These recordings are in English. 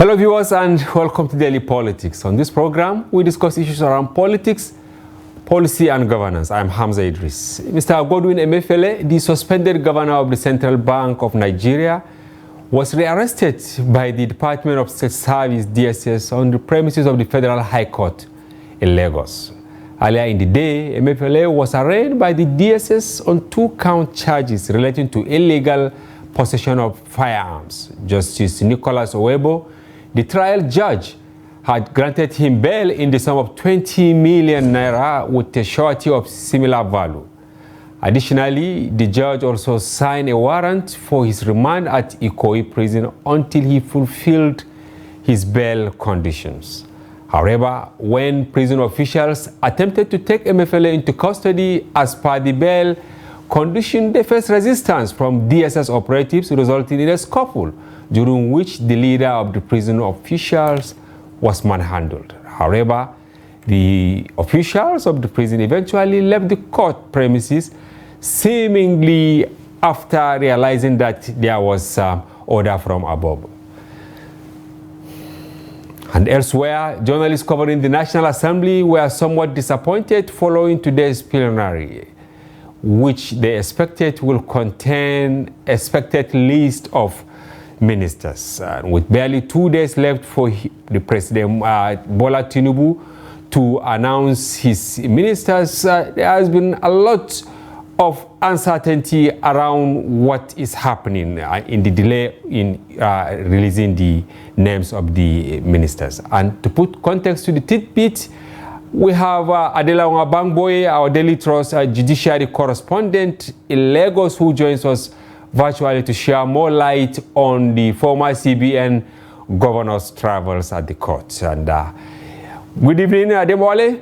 Hello viewers and welcome to Daily Politics. On this program, we discuss issues around politics, policy and governance. I'm Hamza Idris. Mr. Godwin Emefiele, the suspended governor of the Central Bank of Nigeria, was rearrested by the Department of State Service, DSS, on the premises of the Federal High Court in Lagos. Earlier in the day, Emefiele was arraigned by the DSS on 2-count charges relating to illegal possession of firearms. Justice Nicholas Owebo, the trial judge, had granted him bail in the sum of 20 million naira with a surety of similar value. Additionally, the judge also signed a warrant for his remand at Ikoyi prison until he fulfilled his bail conditions. However, when prison officials attempted to take Emefiele into custody as per the bail condition, they faced resistance from DSS operatives, resulting in a scuffle, during which the leader of the prison officials was manhandled. However, the officials of the prison eventually left the court premises, seemingly after realizing that there was order from above. And elsewhere, journalists covering the National Assembly were somewhat disappointed following today's plenary, which they expected will contain an expected list of ministers. With barely 2 days left for the President Bola Tinubu to announce his ministers, there has been a lot of uncertainty around what is happening in the delay in releasing the names of the ministers. And to put context to the tidbit, we have Adela Bangboy, our Daily Trust judiciary correspondent in Lagos, who joins us virtually to share more light on the former CBN governor's travels at the court. And good evening, Adewale.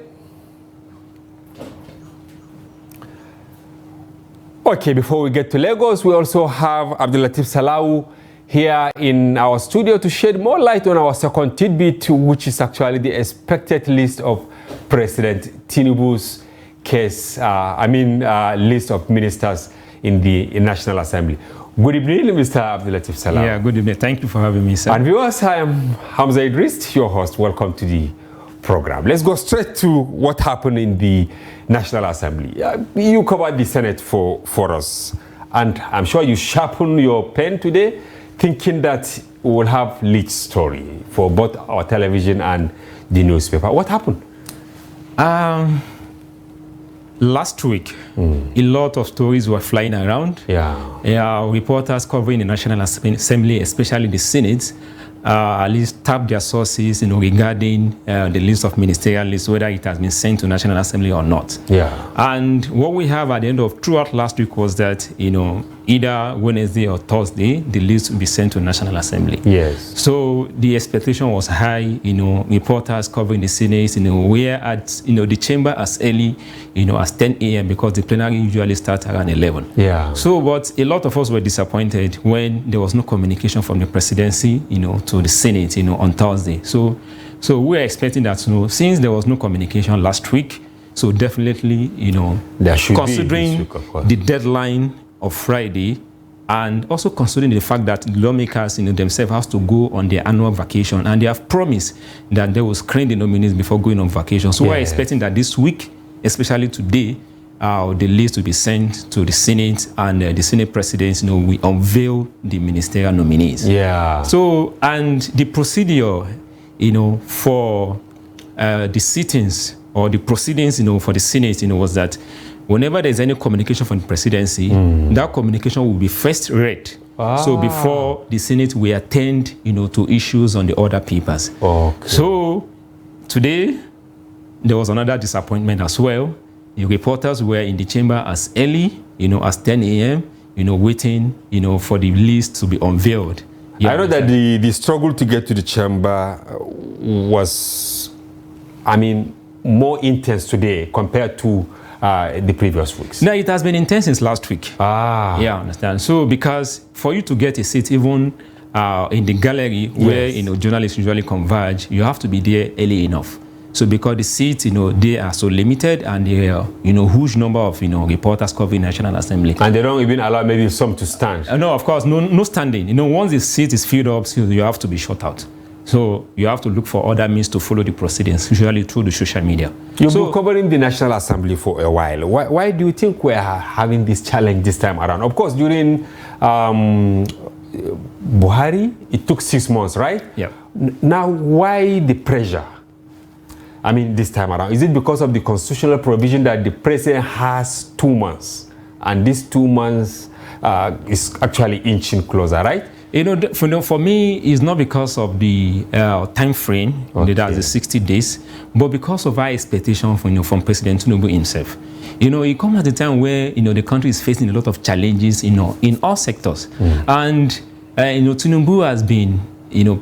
Okay, before we get to Lagos, we also have Abdulatif Salau here in our studio to shed more light on our second tidbit, which is actually the expected list of President Tinubu's case, list of ministers in the National Assembly. Good evening, Mr. Abdulatif Salau. Yeah, good evening. Thank you for having me, sir. And viewers, I am Hamza Idris, your host. Welcome to the program. Let's go straight to what happened in the National Assembly. You covered the Senate for us, and I'm sure you sharpened your pen today, thinking that we will have leaked story for both our television and the newspaper. What happened? Last week, a lot of stories were flying around. Reporters covering the National Assembly, especially the Senate, at least tapped their sources, regarding the list of ministerial lists, whether it has been sent to National Assembly or not. And what we have at the end of throughout last week was that, either Wednesday or Thursday, the list will be sent to National Assembly. So the expectation was high. Reporters covering the Senate, were at the chamber as early, as 10 a.m. because the plenary usually starts around 11. So, but a lot of us were disappointed when there was no communication from the presidency, to the Senate, on Thursday. So we were expecting that, since there was no communication last week, so definitely, there should considering the deadline of Friday, and also considering the fact that lawmakers themselves have to go on their annual vacation, and they have promised that they will screen the nominees before going on vacation. So we're expecting that this week, especially today, the list will be sent to the Senate, and the Senate presidents, we unveil the ministerial nominees. So, and the procedure, for the sittings or the proceedings, for the Senate, was that whenever there's any communication from the presidency, that communication will be first read. So before the Senate will attend, to issues on the other papers. So today, there was another disappointment as well. The reporters were in the chamber as early, as 10 a.m., waiting, for the list to be unveiled. I know that the struggle to get to the chamber was, more intense today compared to the previous weeks. No, it has been intense since last week. Yeah, understand. So because for you to get a seat, even in the gallery where journalists usually converge, you have to be there early enough. So because the seats, they are so limited, and there are, huge number of, reporters covering National Assembly. And they don't even allow maybe some to stand. No, of course, no standing. Once the seat is filled up, so you have to be shut out. So you have to look for other means to follow the proceedings, usually through the social media. You've been covering the National Assembly for a while. Why do you think we're having this challenge this time around? Of course, during Buhari, it took 6 months, right? Yeah. Now, why the pressure? I mean, this time around, is it because of the constitutional provision that the president has 2 months, and these 2 months is actually inching closer, right? For me, it's not because of the time frame, that's the 60 days, but because of our expectation from President Tinubu himself. It comes at a time where the country is facing a lot of challenges, in all sectors, and Tinubu has been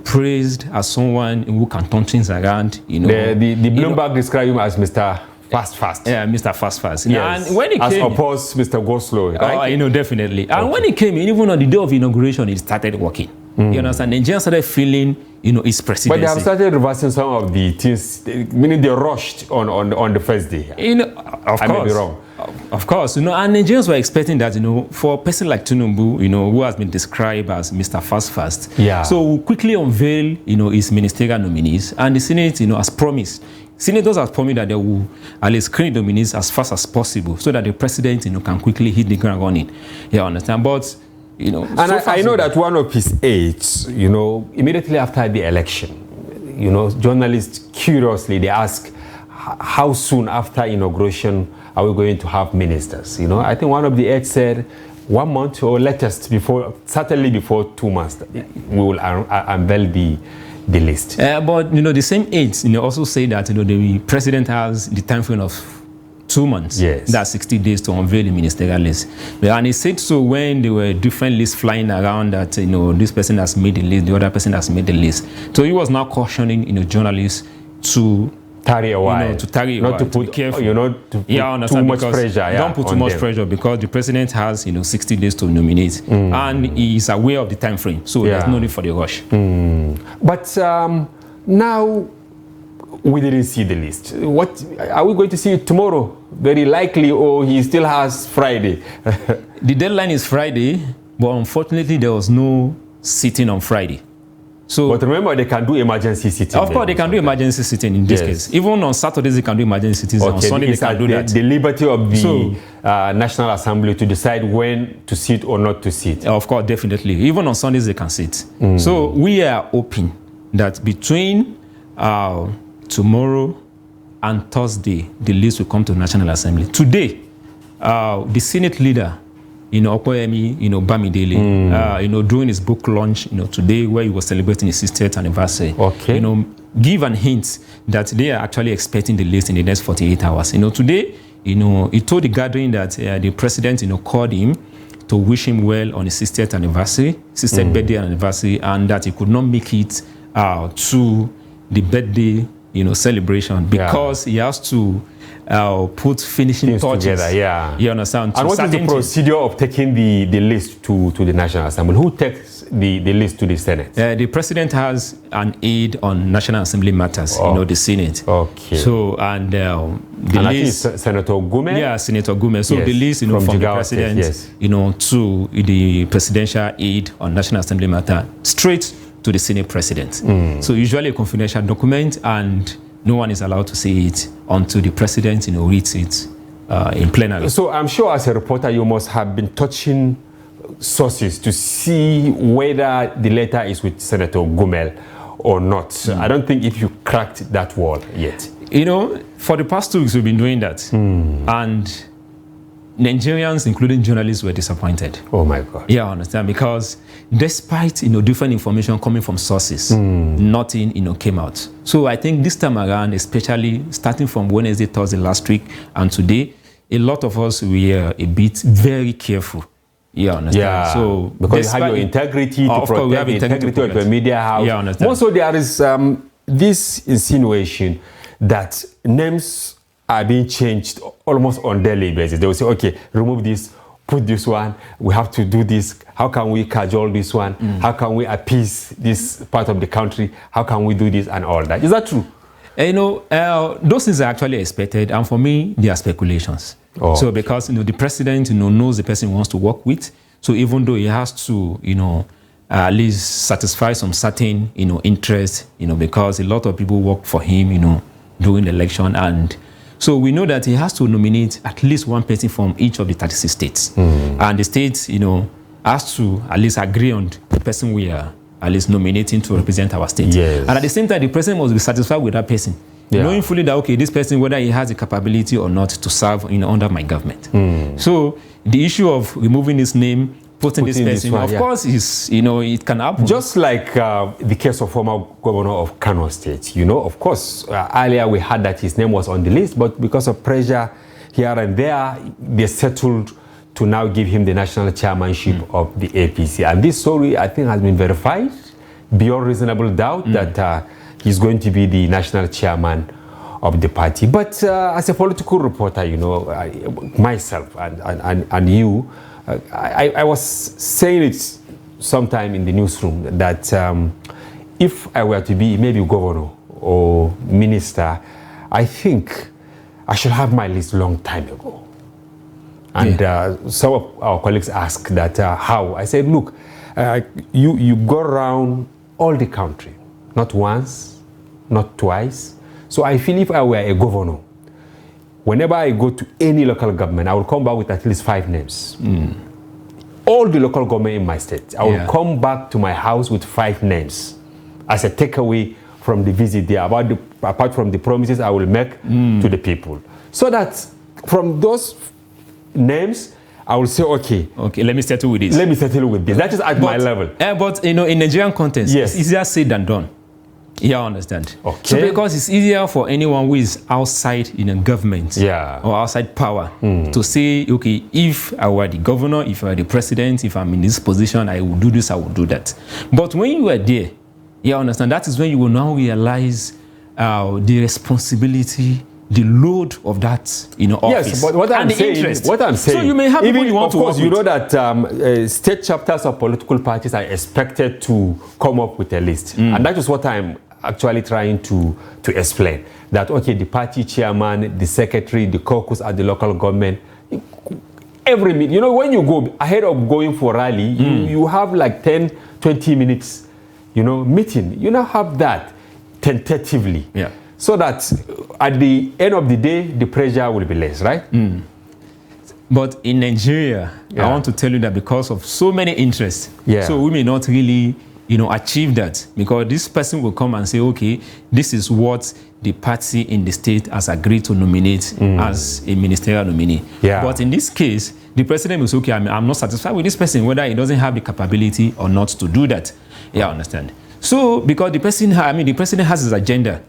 praised as someone who can turn things around. The Bloomberg described him as Mr. Fast. Yeah, Mr. Fast. Yes. And when he as came, opposed to Mr. Go Slow, right? Definitely. And when he came in, even on the day of inauguration, he started working. You understand? Nigerians started feeling, his presidency. But they have started reversing some of the things, meaning they rushed on the first day. Of course. I may be wrong. Of course, and Nigerians were expecting that, for a person like Tinubu, who has been described as Mr. Fast. Yeah. So we'll quickly unveil, his ministerial nominees, and the Senate, has promised. Senators have promised that they will at least screen the nominees as fast as possible, so that the president, can quickly hit the ground running. You understand? But and so I know that one of his aides, immediately after the election, journalists curiously they ask, how soon after inauguration are we going to have ministers? I think one of the aides said 1 month or latest certainly before 2 months, we will unveil the list. But the same aides also say that the president has the time frame of 2 months. Yes. That's 60 days to unveil the ministerial list. And he said so when there were different lists flying around that this person has made the list, the other person has made the list. So he was now cautioning journalists to tarry a while, not to put be careful, too much pressure. Don't put too much pressure, because the president has 60 days to nominate, and he is aware of the time frame, so there's no need for the rush. But now we didn't see the list. What are we going to see it tomorrow? Very likely, or he still has Friday. The deadline is Friday, but unfortunately there was no sitting on Friday. So, but remember, they can do emergency sitting. Of course, they can do emergency sitting in this case. Even on Saturdays, they can do emergency sittings. On Sunday, they can do that. The liberty of the National Assembly to decide when to sit or not to sit. Of course, definitely. Even on Sundays, they can sit. So we are hoping that between tomorrow and Thursday, the list will come to the National Assembly. Today, the Senate leader, Okoyemi, Bamidele, doing his book launch, today, where he was celebrating his 60th anniversary. Okay. Give an hint that they are actually expecting the list in the next 48 hours. Today, he told the gathering that the president, called him to wish him well on his 60th anniversary, 60th birthday anniversary, and that he could not make it to the birthday, celebration because he has to put finishing touches together. You understand? And what is the procedure of taking the list to the National Assembly? Who takes the list to the Senate? The president has an aide on National Assembly matters, the Senate. Okay. So, and the list... Senator Gume? Yeah, Senator Gume. So the list, from the president, to the presidential aide on National Assembly matter, straight to the Senate president. So usually a confidential document, and no one is allowed to see it until the president, reads it in plenary. So I'm sure as a reporter, you must have been touching sources to see whether the letter is with Senator Gumel or not. I don't think if you cracked that wall yet. For the past 2 weeks, we've been doing that. And Nigerians, including journalists, were disappointed. Oh my God. Yeah, I understand. Because despite, different information coming from sources, nothing, came out. So I think this time around, especially starting from Wednesday, Thursday last week, and today, a lot of us were a bit very careful. Yeah, understand. Yeah, so because you have your integrity to protect the integrity of your media house. Yeah, understand. Also, there is this insinuation that names are being changed almost on daily basis. They will say, okay, remove this, put this one, we have to do this. How can we cajole this one? How can we appease this part of the country? How can we do this and all that? Is that true? Those things are actually expected, and for me, they are speculations. So because the president knows the person he wants to work with, so even though he has to at least satisfy some certain, interest, because a lot of people work for him, during the election. And so we know that he has to nominate at least one person from each of the 36 states. And the states, has to at least agree on the person we are at least nominating to represent our state. Yes. And at the same time, the president must be satisfied with that person. Yeah. Knowing fully that, okay, this person, whether he has the capability or not to serve under my government. So the issue of removing his name, putting this person, of course, is, it can happen. Just like the case of former governor of Kano State, of course, earlier we heard that his name was on the list, but because of pressure here and there, they settled to now give him the national chairmanship of the APC. And this story, I think, has been verified beyond reasonable doubt that he's going to be the national chairman of the party. But as a political reporter, myself and you, I was saying it sometime in the newsroom that if I were to be maybe governor or minister, I think I should have my list long time ago. And some of our colleagues asked that how? I said, look, you go around all the country, not once, not twice. So I feel if I were a governor, whenever I go to any local government, I will come back with at least 5 names. All the local government in my state, I will come back to my house with 5 names as a takeaway from the visit there, apart from the promises I will make to the people. So that from those names, I will say, okay, let me settle with this. Let me settle with this. That is at my level. But in Nigerian context, it's easier said than done. Yeah, I understand. Okay. So because it's easier for anyone who is outside government or outside power to say, okay, if I were the governor, if I were the president, if I'm in this position, I will do this, I will do that. But when you are there, I understand, that is when you will now realize the responsibility, the load of that, office. Yes, but what I'm saying, so you may have even, you want of course, to you know that state chapters of political parties are expected to come up with a list, and that is what I'm actually trying to explain. That okay, the party chairman, the secretary, the caucus at the local government, every meeting, when you go ahead of going for rally, you have like 10-20 minutes, meeting. You now have that tentatively. Yeah. So that at the end of the day, the pressure will be less, right? But in Nigeria, I want to tell you that because of so many interests, so we may not really, achieve that, because this person will come and say, okay, this is what the party in the state has agreed to nominate as a ministerial nominee. But in this case, the president will say, okay, I'm not satisfied with this person, whether he doesn't have the capability or not to do that. I understand. So, because the president has his agenda,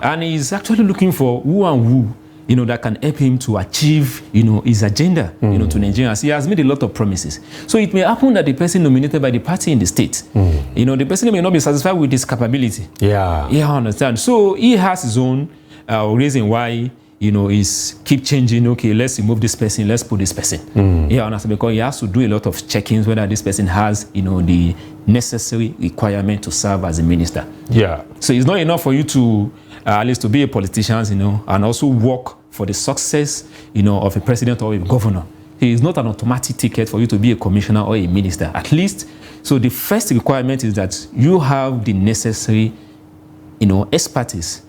and he's actually looking for who and who, that can help him to achieve, his agenda, to Nigerians. He has made a lot of promises. So it may happen that the person nominated by the party in the state, the president may not be satisfied with his capability. I understand. So he has his own reason why, is keep changing. Okay, let's remove this person, let's put this person. I understand, because he has to do a lot of check-ins whether this person has, the necessary requirement to serve as a minister. So it's not enough for you to at least to be a politician, and also work for the success, of a president or a governor. It is not an automatic ticket for you to be a commissioner or a minister. At least, so the first requirement is that you have the necessary, expertise,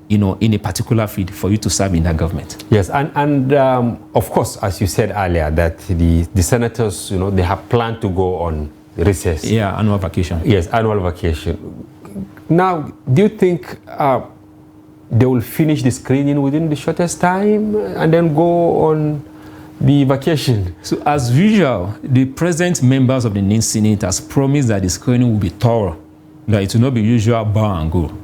in a particular field for you to serve in that government. Yes, and of course, as you said earlier, that the senators, they have planned to go on recess. Annual vacation. Yes, annual vacation. Now, do you think they will finish the screening within the shortest time and then go on the vacation? So, as usual, the present members of the NIN Senate has promised that the screening will be thorough, that it will not be usual bow and go.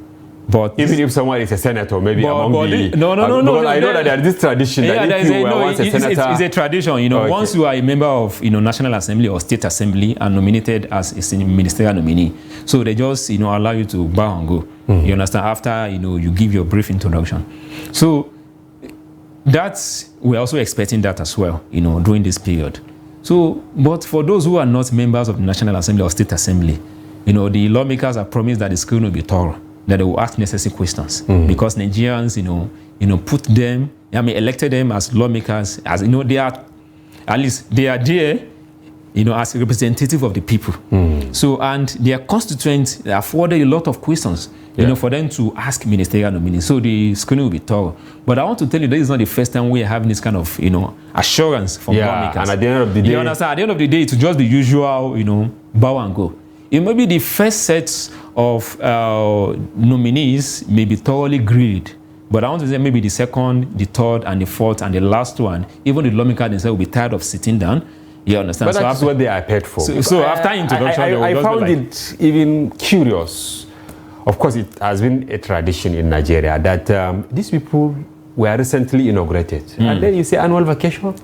But even if someone is a senator, maybe among the... No. I know that there is this tradition that if you were once a senator... It's a tradition, once you are a member of, National Assembly or State Assembly and nominated as a ministerial nominee, so they just, allow you to bow and go. You understand? After, you give your brief introduction. So we're also expecting that as well, during this period. So, but for those who are not members of the National Assembly or State Assembly, the lawmakers have promised that the screening will be thorough, that they will ask necessary questions, because Nigerians, put them, elected them as lawmakers, as they are, at least they are there, as a representative of the people. So, and their constituents afforded a lot of questions, for them to ask ministerial nominees. So the screening will be thorough. But I want to tell you, this is not the first time we are having this kind of, assurance from lawmakers. And at the end of the day, you understand? At the end of the day, it's just the usual, bow and go. It may be the first set of nominees may be thoroughly grilled. But I want to say maybe the second, the third, and the fourth, and the last one, even the lawmakers themselves will be tired of sitting down. You understand? But that's what they are paid for. So after introduction, I found it even curious. Of course, it has been a tradition in Nigeria that these people were recently inaugurated. And then you say annual vacation?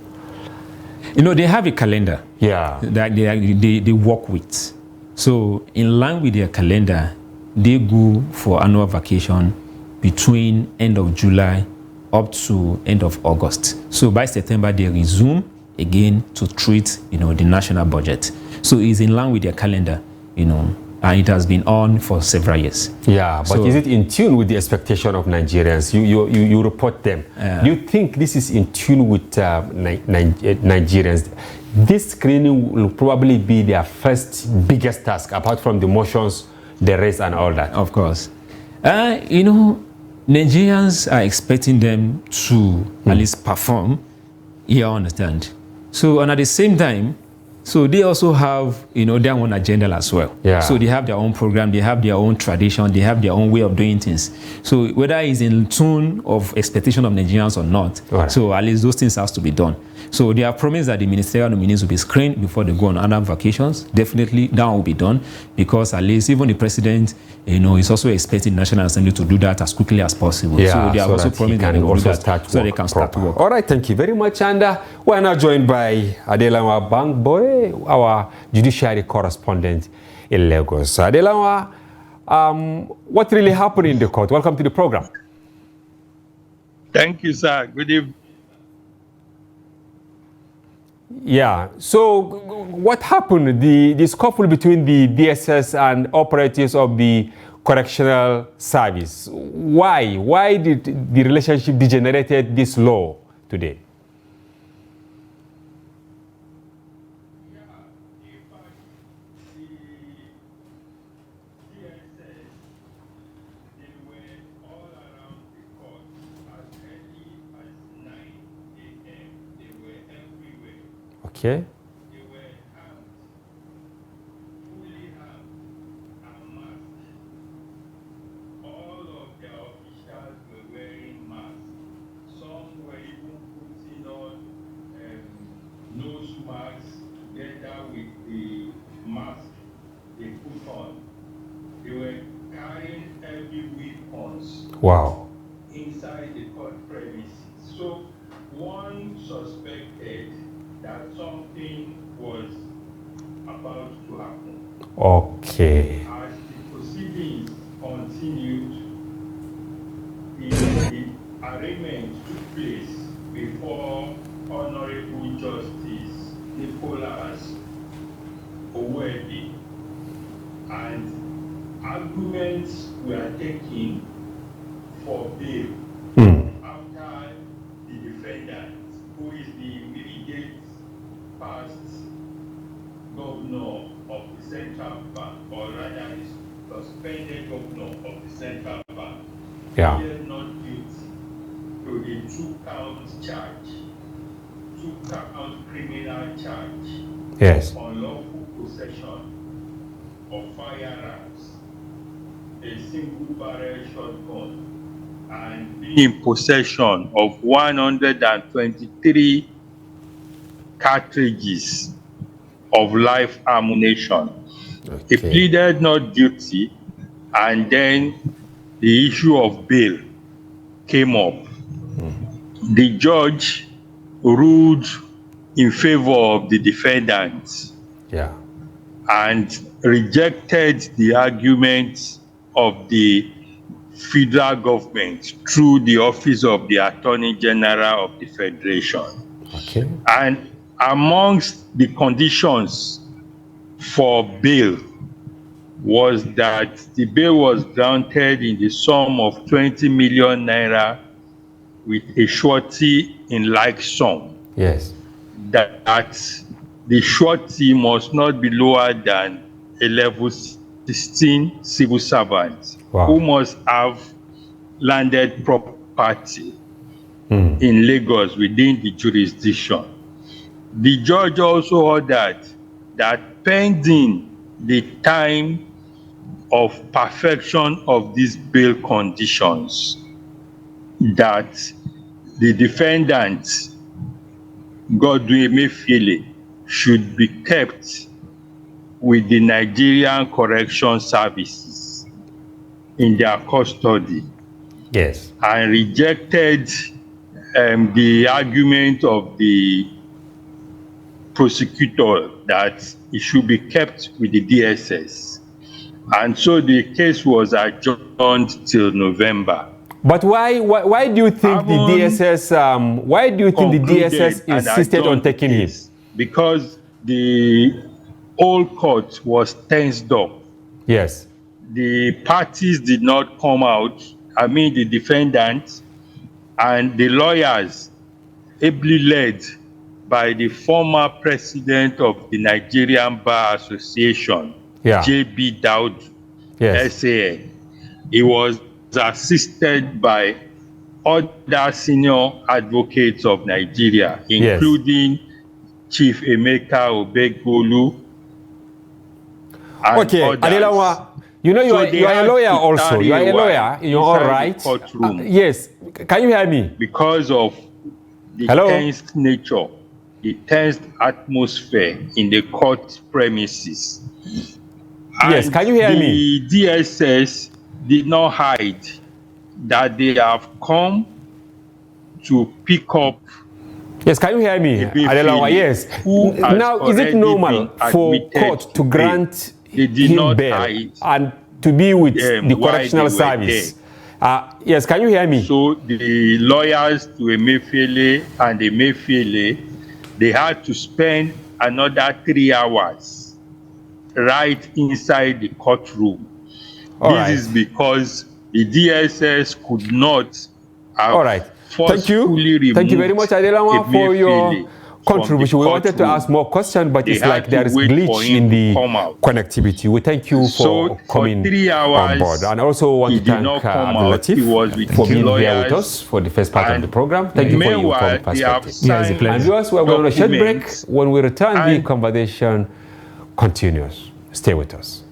They have a calendar that they work with. So in line with their calendar, they go for annual vacation between end of July up to end of August. So by September, they resume again to treat, the national budget. So it's in line with their calendar, and it has been on for several years. Yeah, but is it in tune with the expectation of Nigerians? You report them. Do you think this is in tune with Nigerians? This screening will probably be their first biggest task, apart from the motions, the race, and all that. Of course. Nigerians are expecting them to at least perform. You understand? So, and at the same time, so they also have, their own agenda as well. Yeah. So they have their own program, they have their own tradition, they have their own way of doing things. So whether it's in tune of expectation of Nigerians or not, so at least those things has to be done. So they have promised that the ministerial nominees will be screened before they go on other vacations. Definitely that will be done, because at least even the president, is also expecting the National Assembly to do that as quickly as possible. Yeah, so they have also promised that they will do that so they can start work. All right, thank you very much. And we're now joined by Adelawa Bangboy, our judiciary correspondent in Lagos. Adelawa, what really happened in the court? Welcome to the program. Thank you, sir. Good evening. Yeah, so what happened? The scuffle between the DSS and operatives of the correctional service. Why did the relationship degenerated this low today? Okay. They were armed, fully armed and masked. All of their officials were wearing masks. Some were even putting on nose masks together with the mask they put on. They were carrying heavy weapons. Wow. Inside the court premises. So one suspected that something was about to happen. Okay. As the proceedings continued, the arraignment took place before Honorable Justice Nicholas Owedi, and arguments were taken for bail after the defendant, who is the immediate past governor of the central bank, or rather the suspended governor of the central bank, pleaded not guilty to the two-count charge, two-count criminal charge, yes, unlawful possession of firearms, a single-barrel shotgun, and being in possession of 123 cartridges of live ammunition. Okay. He pleaded not guilty, and then the issue of bail came up. The judge ruled in favor of the defendant and rejected the arguments of the federal government through the Office of the Attorney General of the Federation. Okay. And amongst the conditions for bail was that the bail was granted in the sum of 20 million naira with a surety in like sum. Yes. That the surety must not be lower than a level 16 civil servant who must have landed property in Lagos within the jurisdiction. The judge also ordered that pending the time of perfection of these bail conditions, that the defendant, Godwin Emefiele, should be kept with the Nigerian Correction Services in their custody. Yes. And rejected the argument of the prosecutor that it should be kept with the DSS. And so the case was adjourned till November. But why do you think the DSS insisted on taking him? Because the whole court was tensed up. Yes. The parties did not come out, the defendant and the lawyers, ably led by the former president of the Nigerian Bar Association, J.B. Dowd, SAN. He was assisted by other senior advocates of Nigeria, including Chief Emeka Obegbolu. Okay, Adelawa, you know you are a lawyer also. You are a lawyer in your own right. Yes, can you hear me? Because of the tense nature, the tense atmosphere in the court premises. Yes, can you hear me? The DSS did not hide that they have come to pick up. Yes, can you hear me? Adelawa, yes. Now, is it normal for court to grant him bail and to be with the correctional service? Yes, can you hear me? So the lawyers to Emefiele and Emefiele, they had to spend another 3 hours right inside the courtroom. This is because the DSS could not have forcefully removed Thank you very much, Adelawa, for your contribution. We wanted to ask more questions, but it's like there is glitch in the connectivity. We thank you for coming on board. And also want to thank Latif for being here with us for the first part of the program. Thank you for your informed perspective. Yes, a pleasure. And viewers, we're going on a short break. When we return, the conversation continues. Stay with us.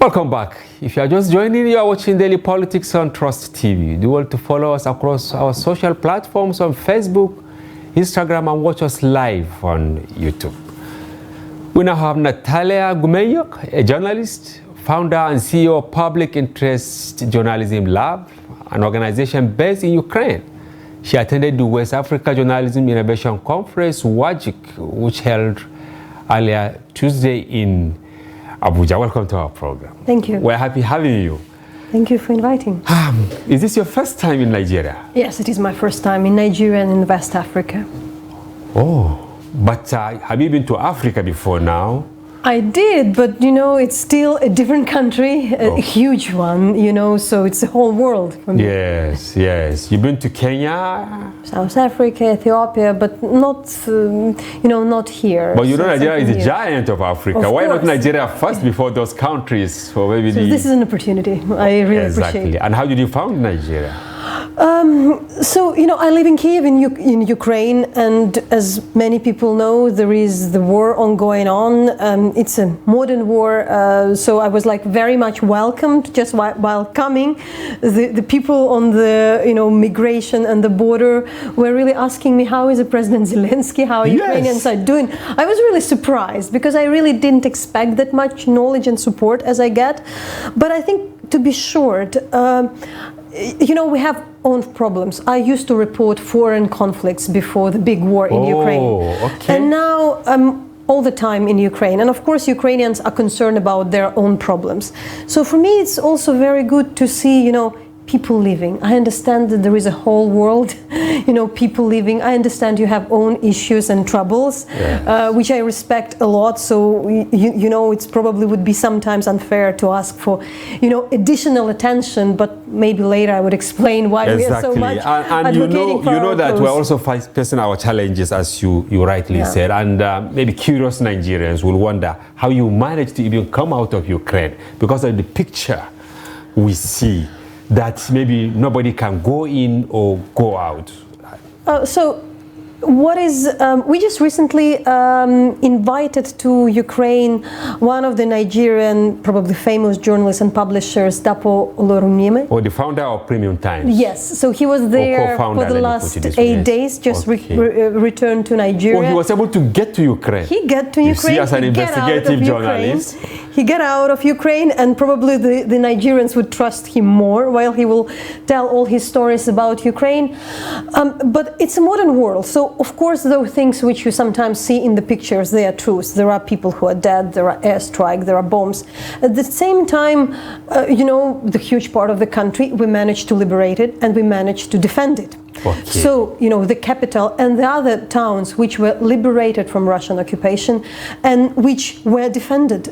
Welcome back. If you are just joining, you are watching Daily Politics on Trust TV. Do well to follow us across our social platforms on Facebook, Instagram, and watch us live on YouTube. We now have Nataliya, a journalist, founder and CEO of Public Interest Journalism Lab, an organization based in Ukraine. She attended the West Africa Journalism Innovation Conference, WAJIC, which held earlier Tuesday in Abuja. Welcome to our program. Thank you. We're happy having you. Thank you for inviting. Is this your first time in Nigeria? Yes, it is my first time in Nigeria and in West Africa. Oh, but have you been to Africa before now? I did, but you know, it's still a different country, a huge one, you know, so it's the whole world for me. Yes, yes. You've been to Kenya? South Africa, Ethiopia, but not, you know, not here. But you know, So Nigeria is something the here. giant of Africa. Of Why not course. Nigeria first before those countries? For maybe So this is an opportunity. I really appreciate it. And how did you found Nigeria? So, you know, I live in Kiev in Ukraine, and as many people know, there is the war ongoing on. It's a modern war, so I was like very much welcomed just while coming. The people on the, you know, migration and the border were really asking me, how is the President Zelensky, how Yes. Ukrainians are doing? I was really surprised because I really didn't expect that much knowledge and support as I get. But I think, to be short, you know, we have own problems. I used to report foreign conflicts before the big war in Ukraine. Okay. And now I'm all the time in Ukraine. And of course, Ukrainians are concerned about their own problems. So for me, it's also very good to see, you know, people living. I understand that there is a whole world, you know, people living. I understand you have own issues and troubles, which I respect a lot. So, you know, it's probably would be sometimes unfair to ask for, you know, additional attention, but maybe later I would explain why we are so much and advocating for you know our that cause. we're also facing our challenges, as you rightly said, and maybe curious Nigerians will wonder how you managed to even come out of Ukraine because of the picture we see that maybe nobody can go in or go out. So what is, we just recently invited to Ukraine one of the Nigerian, probably famous journalists and publishers, Dapo Olorunniemi. Or the founder of Premium Times. Yes, so he was there co-founder, for the let me last put it this way. 8 days, just Okay. returned to Nigeria. Oh, he was able to get to Ukraine. He got to You Ukraine. see, as an he get out of investigative Ukraine. journalist. He got out of Ukraine, and probably the Nigerians would trust him more while he will tell all his stories about Ukraine. But it's a modern world, so of course those things which you sometimes see in the pictures, they are truths. There are people who are dead, there are airstrikes, there are bombs. At the same time, you know, the huge part of the country, we managed to liberate it and we managed to defend it. Okay. So, you know, the capital and the other towns which were liberated from Russian occupation and which were defended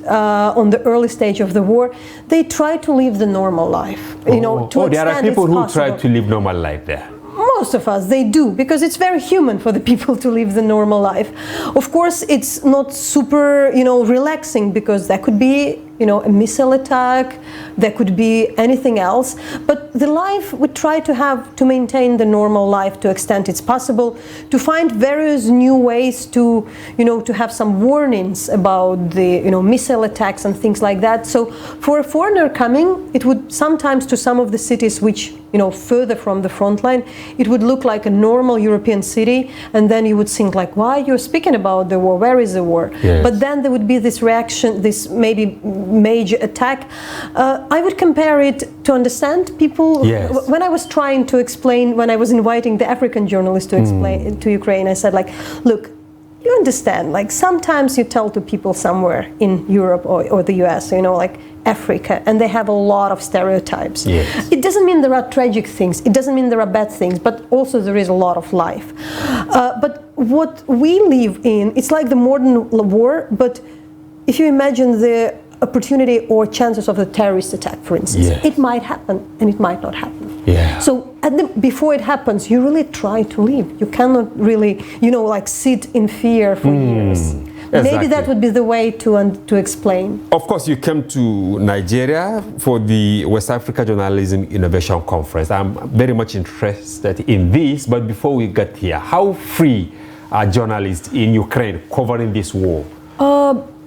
on the early stage of the war, they tried to live the normal life. You know, to there are extent people it's who possible. try to live normal life there. Most of us, they do, because it's very human for the people to live the normal life. Of course, it's not super, you know, relaxing, because there could be, you know, a missile attack, there could be anything else. But the life we try to have to maintain the normal life to extent it's possible, to find various new ways to, you know, to have some warnings about the, you know, missile attacks and things like that. So for a foreigner coming, it would sometimes, to some of the cities which, you know, further from the front line, it would look like a normal European city, and then you would think like, why you're speaking about the war, where is the war? Yes. But then there would be this reaction, this maybe major attack. I would compare it to understand people. Yes. When I was trying to explain, when I was inviting the African journalists to explain to Ukraine, I said like, look, you understand, like sometimes you tell to people somewhere in Europe or the US, you know, like Africa, and they have a lot of stereotypes. Yes. It doesn't mean there are tragic things, it doesn't mean there are bad things, but also there is a lot of life. But what we live in, it's like the modern war, but if you imagine the opportunity or chances of a terrorist attack, for instance, Yes. it might happen and it might not happen. Yeah. So before it happens, you really try to live. You cannot really, you know, like sit in fear for years. Exactly. Maybe that would be the way to explain. Of course, you came to Nigeria for the West Africa Journalism Innovation Conference. I'm very much interested in this, but before we get here, how free are journalists in Ukraine covering this war?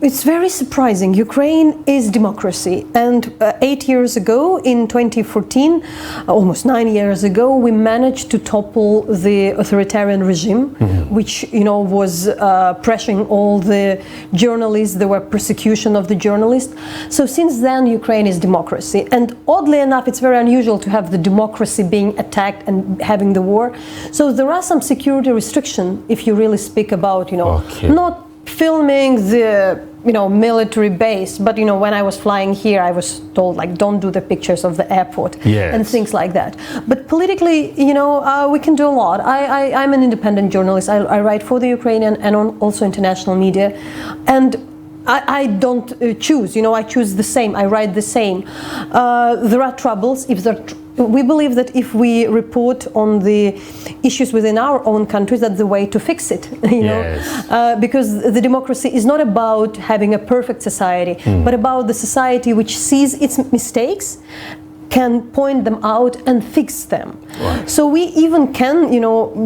It's very surprising. Ukraine is democracy, and 8 years ago, in 2014, almost 9 years ago, we managed to topple the authoritarian regime, which was pressuring all the journalists. There were persecution of the journalists. So since then, Ukraine is democracy, and oddly enough, it's very unusual to have the democracy being attacked and having the war. So there are some security restrictions if you really speak about, not filming the military base, but when I was flying here, I was told don't do the pictures of the airport and things like that. But politically, we can do a lot. I'm an independent journalist. I write for the Ukrainian and also international media, and I don't choose. I choose the same. I write the same. There are troubles. We believe that if we report on the issues within our own countries, that's the way to fix it. Because the democracy is not about having a perfect society, but about the society which sees its mistakes, can point them out and fix them. Right. So we even can,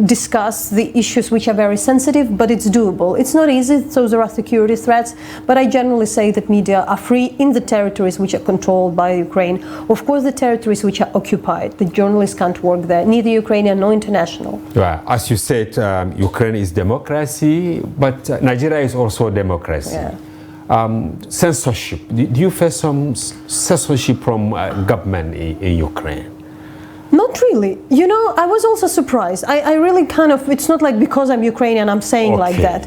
discuss the issues which are very sensitive, but it's doable. It's not easy, so there are security threats, but I generally say that media are free in the territories which are controlled by Ukraine. Of course, the territories which are occupied, the journalists can't work there, neither Ukrainian nor international. Right. As you said, Ukraine is democracy, but Nigeria is also democracy. Yeah. Censorship. Do you face some censorship from government in Ukraine? Not really. I was also surprised. I really it's not like because I'm Ukrainian I'm saying like that.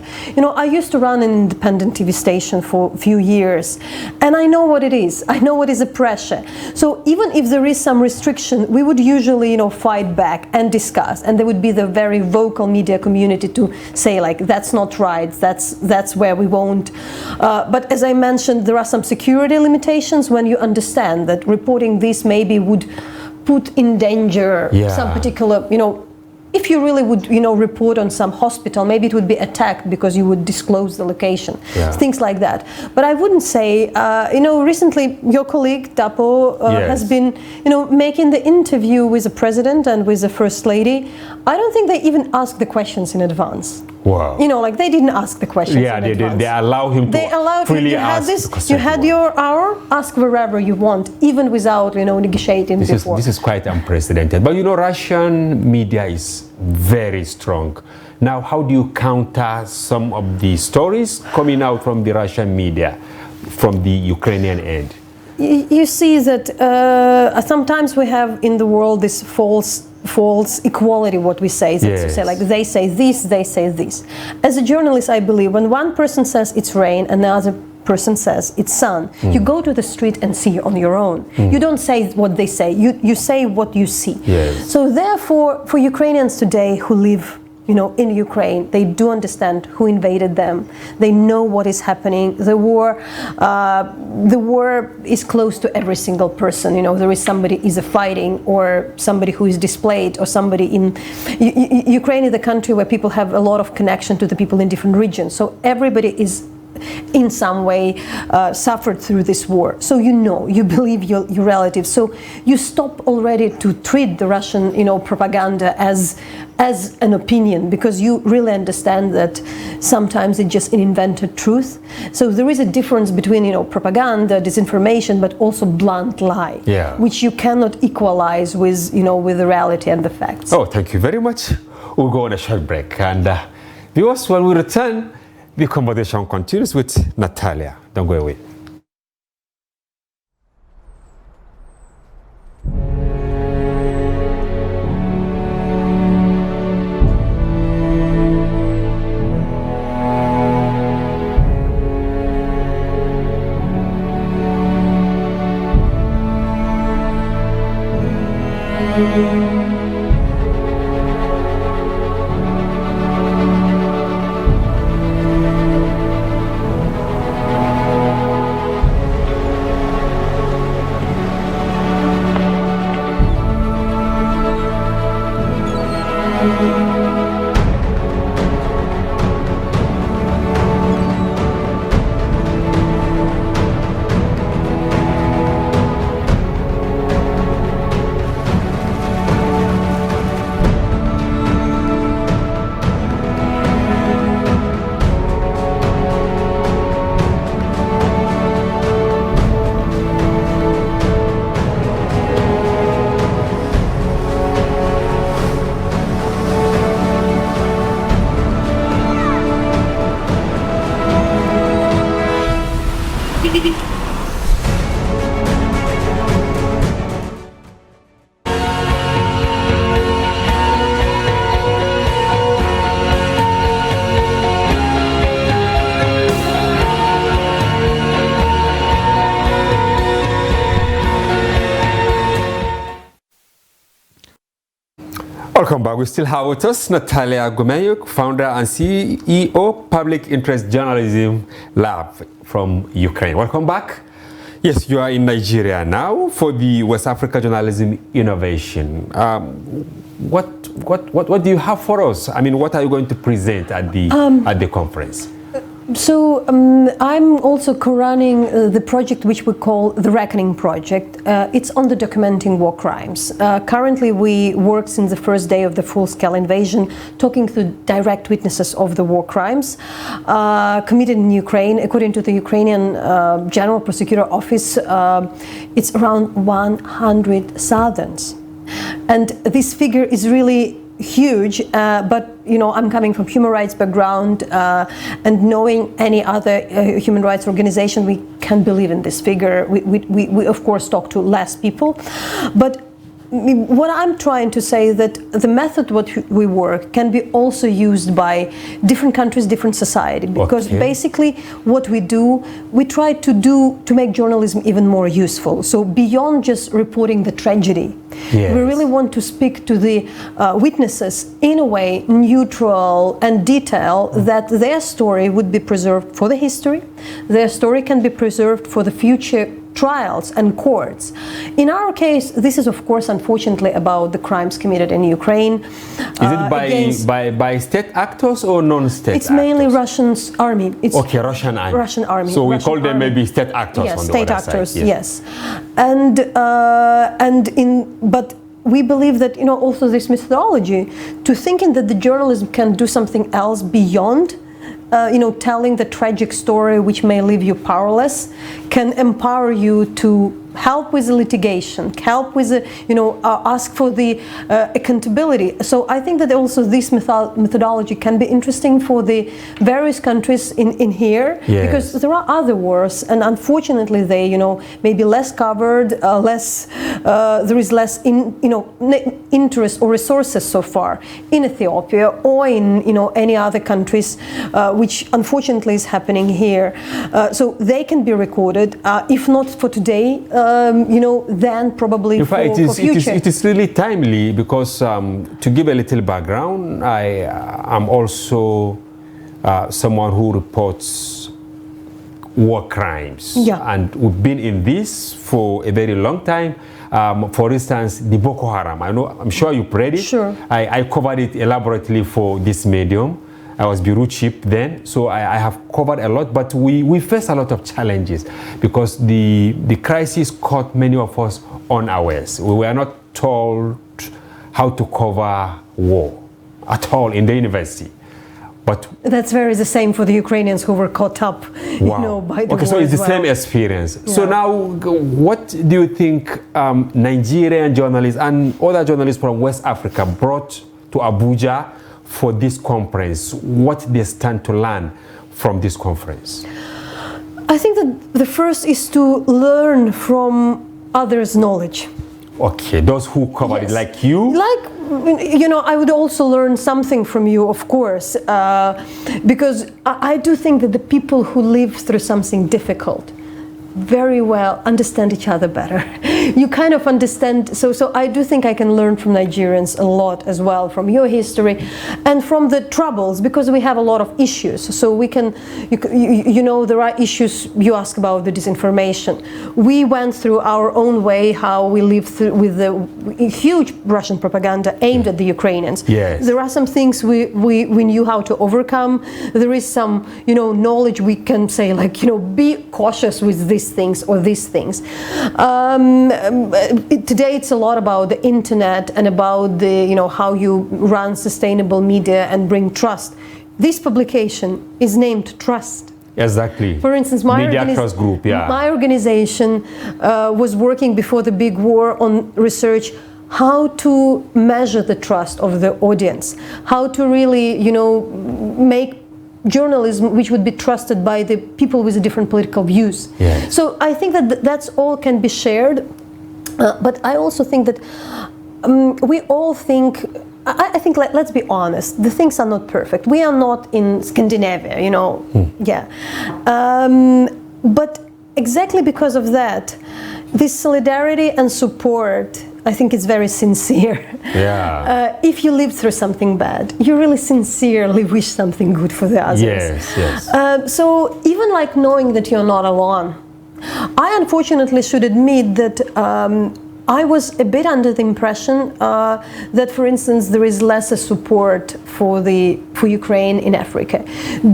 I used to run an independent TV station for a few years, and I know what it is. I know what is the pressure. So even if there is some restriction, we would usually, fight back and discuss, and there would be the very vocal media community to say that's not right, that's where we won't. But as I mentioned, there are some security limitations when you understand that reporting this maybe would put in danger some particular, if you really would, report on some hospital, maybe it would be attacked because you would disclose the location, things like that. But I wouldn't say, recently your colleague Tapo has been, making the interview with the president and with the first lady. I don't think they even asked the questions in advance. Wow. They didn't ask the questions in advance. They allow him to freely ask the questions. You had your hour, ask wherever you want, even without, negotiating before. This is quite unprecedented. But Russian media is very strong. Now, how do you counter some of the stories coming out from the Russian media, from the Ukrainian end? You see that sometimes we have in the world this false equality, what we say. They say this, they say this. As a journalist, I believe when one person says it's rain and the other person says it's sun, you go to the street and see on your own. You don't say what they say, you say what you see. So therefore, for Ukrainians today who live in Ukraine, they do understand who invaded them. They know what is happening. The war is close to every single person. There is somebody is fighting, or somebody who is displaced, or somebody in Ukraine is the country where people have a lot of connection to the people in different regions. So everybody is in some way suffered through this war. So you believe your relatives. So you stop already to treat the Russian propaganda as an opinion, because you really understand that sometimes it's just an invented truth. So there is a difference between propaganda, disinformation, but also blunt lie, which you cannot equalize with with the reality and the facts. Oh, thank you very much. We'll go on a short break, and viewers, when we return, the conversation continues with Nataliya. Don't go away. Welcome back. We still have with us Nataliya, founder and CEO, Public Interest Journalism Lab from Ukraine. Welcome back. Yes, you are in Nigeria now for the West Africa Journalism Innovation. What do you have for us? I mean, what are you going to present at the conference? So I'm also co-running the project which we call the Reckoning Project. It's on the documenting war crimes. Currently we work since the first day of the full-scale invasion, talking to direct witnesses of the war crimes committed in Ukraine. According to the Ukrainian General Prosecutor Office, it's around 100,000. And this figure is really huge, but you know, I'm coming from human rights background, and knowing any other human rights organization, we can't believe in this figure. We of course talk to less people, but what I'm trying to say is that the method what we work can be also used by different countries, different society, because basically what we do, we try to make journalism even more useful. So beyond just reporting the tragedy, we really want to speak to the witnesses in a way neutral and detailed, that their story would be preserved for the history, their story can be preserved for the future trials and courts. In our case, this is of course unfortunately about the crimes committed in Ukraine. Is it by state actors or non-state actors? It's mainly Russian army. It's Russian army. Russian army. So we Russian call them army. maybe state actors yes, on the state other actors, side. yes. But we believe that, you know, also this methodology to thinking that the journalism can do something else beyond you know, telling the tragic story which may leave you powerless, can empower you to help with the litigation, help with the, you know, ask for the accountability. So I think that also this methodology can be interesting for the various countries in here, because there are other wars, and unfortunately they, you know, maybe less covered, there is less interest or resources so far in Ethiopia or in, you know, any other countries, which unfortunately is happening here. So they can be recorded, if not for today, you know, then probably for future. It is really timely, because to give a little background, I am also someone who reports war crimes, and we've been in this for a very long time. For instance, the Boko Haram, I'm sure you've read it. Sure. I covered it elaborately for this medium. I was bureau chief then, so I have covered a lot, but we face a lot of challenges because the crisis caught many of us unawares. We were not told how to cover war at all in the university. But that's very the same for the Ukrainians who were caught up, you know, by the war. So it's the same experience. Yeah. So now, what do you think Nigerian journalists and other journalists from West Africa brought to Abuja for this conference? What they stand to learn from this conference? I think that the first is to learn from others' knowledge. Okay, those who covered it, like you? Like, you know, I would also learn something from you, of course, because I do think that the people who live through something difficult very well understand each other better. You kind of understand, so I do think I can learn from Nigerians a lot as well, from your history and from the troubles, because we have a lot of issues. So we can, you know, there are issues. You ask about the disinformation. We went through our own way, how we lived through with the huge Russian propaganda aimed at the Ukrainians. Yes. There are some things we knew how to overcome. There is some, you know, knowledge we can say, like, you know, be cautious with these things or these things. Today it's a lot about the internet and about the, you know, how you run sustainable media and bring trust. This publication is named Trust. Exactly. For instance, my organization was working before the big war on research how to measure the trust of the audience, how to really, you know, make journalism which would be trusted by the people with different political views. Yes. So I think that that's all can be shared, but I also think that we all think, I think, let's be honest, the things are not perfect. We are not in Scandinavia, you know, but exactly because of that, this solidarity and support I think it's very sincere. Yeah. If you live through something bad, you really sincerely wish something good for the others. Yes, yes. So even like knowing that you're not alone, I unfortunately should admit that I was a bit under the impression that, for instance, there is lesser support for Ukraine in Africa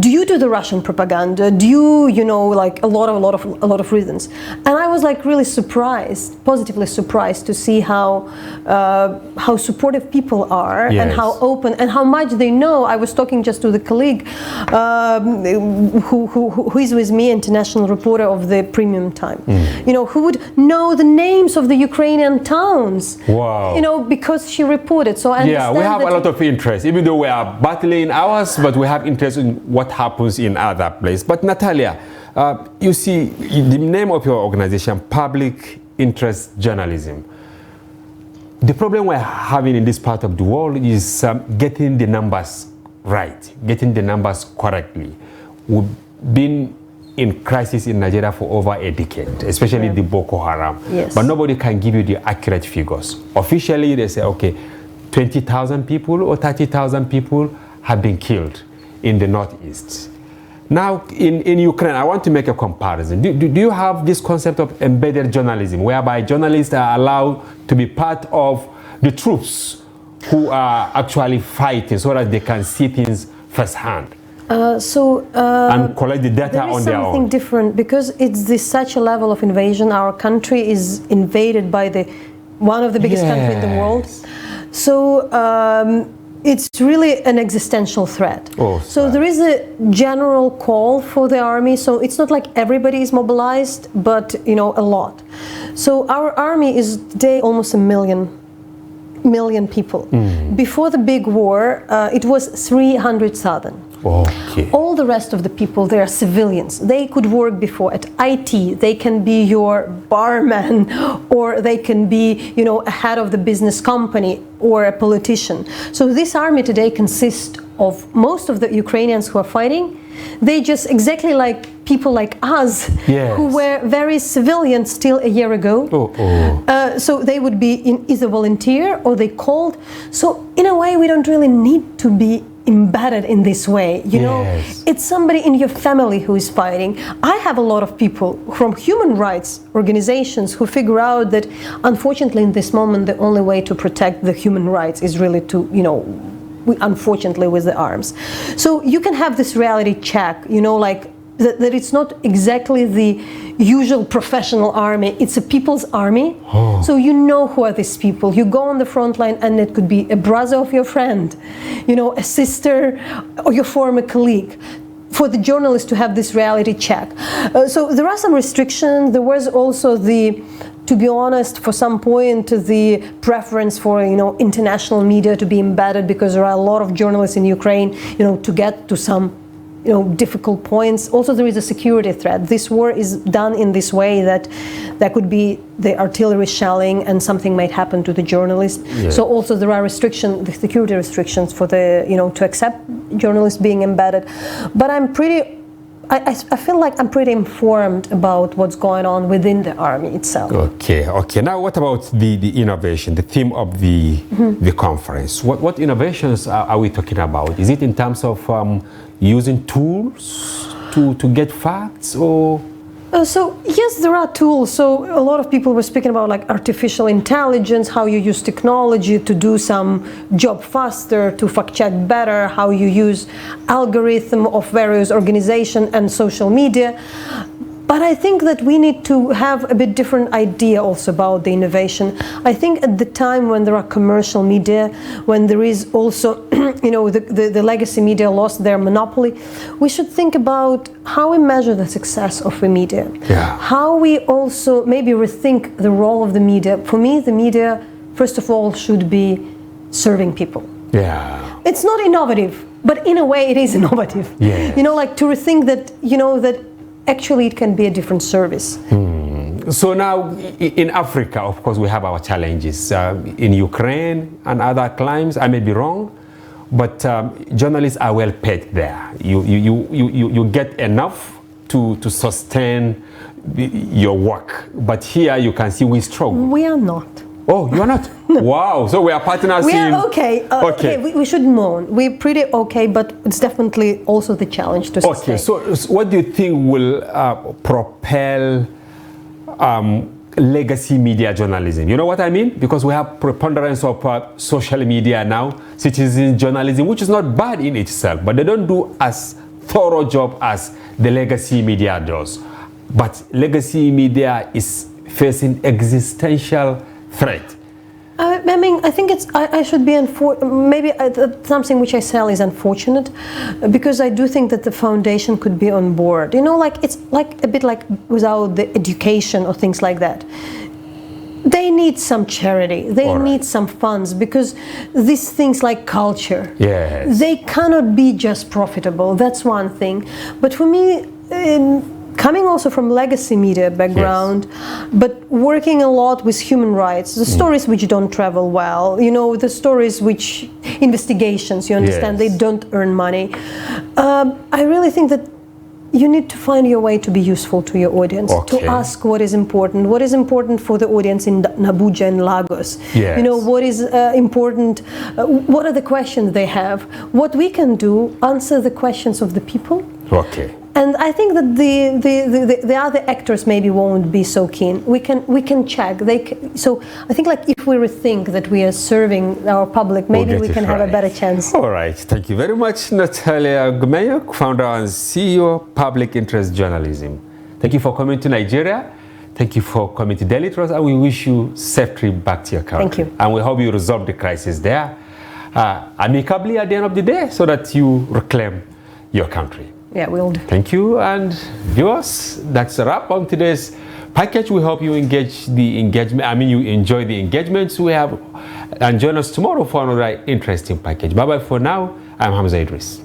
due to the Russian propaganda, due, like a lot of reasons. And I was like really surprised, positively surprised to see how supportive people are, yes, and how open and how much they know. I was talking just to the colleague who is with me, international reporter of the Premium Time, who would know the names of the Ukrainian towns. Wow. Because she reported. So I yeah, we have that a lot of interest, even though we are battling ours, but we have interest in what happens in other places. But Nataliya, you see, the name of your organization, Public Interest Journalism. The problem we're having in this part of the world is getting the numbers right, getting the numbers correctly. We've been in crisis in Nigeria for over a decade, especially the Boko Haram. Yes. But nobody can give you the accurate figures. Officially, they say, okay, 20,000 people or 30,000 people have been killed in the northeast. Now, in Ukraine, I want to make a comparison. Do you have this concept of embedded journalism, whereby journalists are allowed to be part of the troops who are actually fighting so that they can see things firsthand? And collect the data on their own. There is something different because it's such a level of invasion. Our country is invaded by one of the biggest countries in the world. So it's really an existential threat. So there is a general call for the army. So it's not like everybody is mobilized, but a lot. So our army is today almost a million people. Before the big war, it was 300,000. Okay. All the rest of the people, they are civilians. They could work before at IT. They can be your barman, or they can be, a head of the business company or a politician. So this army today consists of most of the Ukrainians who are fighting. They just exactly like people like us, yes, who were very civilian still a year ago. So they would be either volunteer or they called. So in a way, we don't really need to be embedded in this way, Yes. It's somebody in your family who is fighting. I have a lot of people from human rights organizations who figure out that unfortunately in this moment the only way to protect the human rights is really to, unfortunately with the arms. So you can have this reality check, like that it's not exactly the usual professional army, it's a people's army. So you know who are these people. You go on the front line and it could be a brother of your friend, a sister or your former colleague. For the journalist to have this reality check. So there are some restrictions. There was also to be honest, for some point, the preference for international media to be embedded because there are a lot of journalists in Ukraine, to get to some difficult points. Also, there is a security threat. This war is done in this way that there could be the artillery shelling and something might happen to the journalist. Yeah. So also there are the security restrictions for to accept journalists being embedded. But I feel like I'm pretty informed about what's going on within the army itself. Okay. Now, what about the innovation, the theme of the conference? What innovations are we talking about? Is it in terms of using tools to get facts, or? So yes, there are tools. So a lot of people were speaking about like artificial intelligence, how you use technology to do some job faster, to fact check better, how you use algorithm of various organizations and social media. But I think that we need to have a bit different idea also about the innovation. I think at the time when there are commercial media, when there is also, the legacy media lost their monopoly, we should think about how we measure the success of the media. Yeah. How we also maybe rethink the role of the media. For me, the media, first of all, should be serving people. Yeah. It's not innovative, but in a way it is innovative. Yes. Like to rethink that, that actually it can be a different service. So now in Africa, of course, we have our challenges. In Ukraine and other climes, I may be wrong, but journalists are well paid there. You get enough to sustain your work. But here you can see we struggle. We are not. Oh, you are not? Wow, so we are partners We in... are okay. Okay. We shouldn't moan. We're pretty okay, but it's definitely also the challenge to sustain. Okay, so what do you think will propel legacy media journalism? You know what I mean? Because we have preponderance of social media now, citizen journalism, which is not bad in itself, but they don't do as thorough job as the legacy media does. But legacy media is facing existential threat. I mean, I think I should be maybe something which I sell is unfortunate, because I do think that the foundation could be on board. You know, like it's like a bit like without the education or things like that. They need some charity. They need some funds, because these things like culture, yes, they cannot be just profitable. That's one thing. But for me, coming also from legacy media background, yes, but working a lot with human rights, the stories which don't travel well, you know, the stories which, investigations, you understand, yes, they don't earn money. I really think that you need to find your way to be useful to your audience, to ask what is important for the audience in Abuja and Lagos. Yes. You know, what is important, what are the questions they have, what we can do, answer the questions of the people. Okay. And I think that the other actors maybe won't be so keen. We can check. So I think, like, if we rethink that we are serving our public, maybe we can have a better chance. All right. Thank you very much, Nataliya Gumeyok, founder and CEO of Public Interest Journalism. Thank you for coming to Nigeria. Thank you for coming to Daily Trust, and we wish you safe trip back to your country. Thank you. And we hope you resolve the crisis there amicably at the end of the day, so that you reclaim your country. Yeah, we'll do. Thank you, and viewers, that's a wrap on today's package. We hope you you enjoy the engagements we have, and join us tomorrow for another interesting package. Bye bye for now. I'm Hamza Idris.